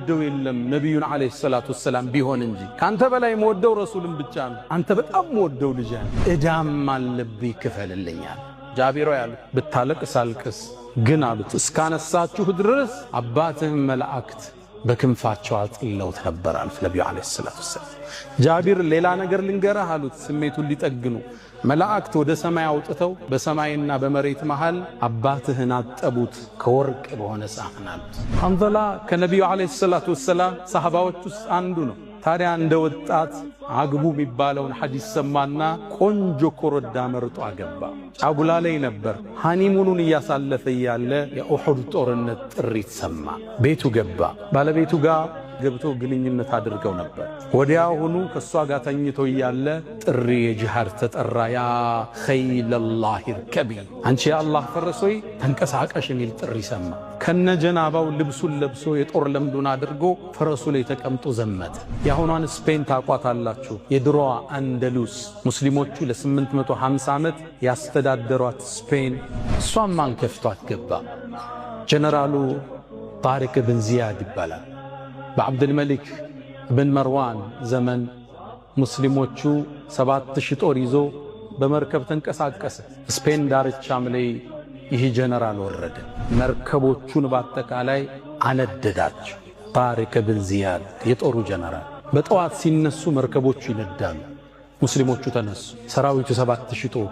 መወደው የለም ነብዩን አለይሂ ሰላቱ ወሰላም ቢሆን እንጂ ካንተ በላይ መወደው ረሱልን ብቻ ነው። አንተ በጣም መወደው ልጅ እዳም አለብኝ ክፈልልኛል። ጃቢር ያሉት ብታለቅስ አልቅስ ግን አሉት እስካነሳችሁ ድረስ አባትህም መላእክት በክንፋቸው አጥለውት ነበር አሉት ነብዩ አለይሂ ሰላቱ ወሰላም። ጃቢር ሌላ ነገር ልንገርህ አሉት ስሜቱን ሊጠግኑ መላእክት ወደ ሰማይ አውጥተው በሰማይና በመሬት መሃል አባትህን አጠቡት ከወርቅ በሆነ ሳህን አሉት። ሐንዘላ ከነብዩ አለይሂ ሰላቱ ወሰላም ሰሃባዎች ውስጥ አንዱ ነው። ታዲያ እንደ ወጣት አግቡ የሚባለውን ሐዲስ ሰማና ቆንጆ ኮረዳ መርጦ አገባ። ጫጉላ ላይ ነበር። ሃኒሙኑን እያሳለፈ ያለ የኡሁድ ጦርነት ጥሪት ሰማ። ቤቱ ገባ። ባለቤቱ ጋር ገብቶ ግንኙነት አድርገው ነበር። ወዲያውኑ ከሷ ጋር ተኝቶ ያለ ጥሪ የጂሃድ ተጠራ። ያ ኸይለላህርከቢ፣ አንቺ የአላህ ፈረስ ሆይ ተንቀሳቀሽ የሚል ጥሪ ሰማ። ከነጀናባው ልብሱን ለብሶ የጦር ለምዱን አድርጎ ፈረሱ ላይ ተቀምጦ ዘመተ። የአሁኗን ስፔን ታቋታላችሁ። የድሮዋ አንደሉስ ሙስሊሞቹ ለ850 ዓመት ያስተዳደሯት ስፔን። እሷም ማን ከፍቷት ገባ? ጀነራሉ ጣሪቅ ብን ዚያድ ይባላል። በአብድልመሊክ ብን መርዋን ዘመን ሙስሊሞቹ 7000 ጦር ይዞ በመርከብ ተንቀሳቀሰ። ስፔን ዳርቻም ላይ ይህ ጀነራል ወረደ። መርከቦቹን በአጠቃላይ አነደዳቸው። ጣሪቅ ብን ዚያድ የጦሩ ጀነራል። በጠዋት ሲነሱ መርከቦቹ ይነዳሉ። ሙስሊሞቹ ተነሱ። ሰራዊቱ 7000 ጦር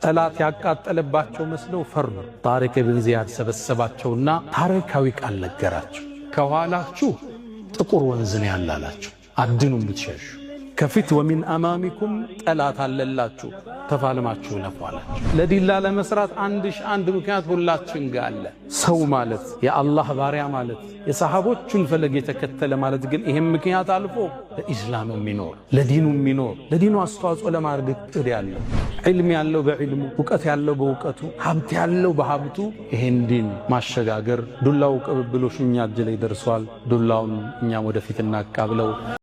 ጠላት ያቃጠለባቸው መስለው ፈሩ። ጣሪቅ ብን ዚያድ ሰበሰባቸውና ታሪካዊ ቃል ነገራቸው። ከኋላችሁ ጥቁር ወንዝ ነው ያላላችሁ፣ አድኑም ብትሸሹ። ከፊት ወሚን አማሚኩም ጠላት አለላችሁ፣ ተፋልማችሁ ለፏላችሁ። ለዲላ ለመስራት አንድ ምክንያት ሁላችን ጋር አለ። ሰው ማለት የአላህ ባሪያ ማለት የሰሃቦቹን ፈለግ የተከተለ ማለት ግን ይሄም ምክንያት አልፎ ለኢስላም የሚኖር ለዲኑ የሚኖር ለዲኑ አስተዋጽኦ ለማድረግ እቅድ ያለው ዒልም ያለው በዒልሙ ዕውቀት ያለው በዕውቀቱ ሀብት ያለው በሀብቱ ይሄን ዲን ማሸጋገር። ዱላው ቅብብሎሹ እኛ እጅ ላይ ደርሷል። ዱላውን እኛም ወደፊት እናቃብለው።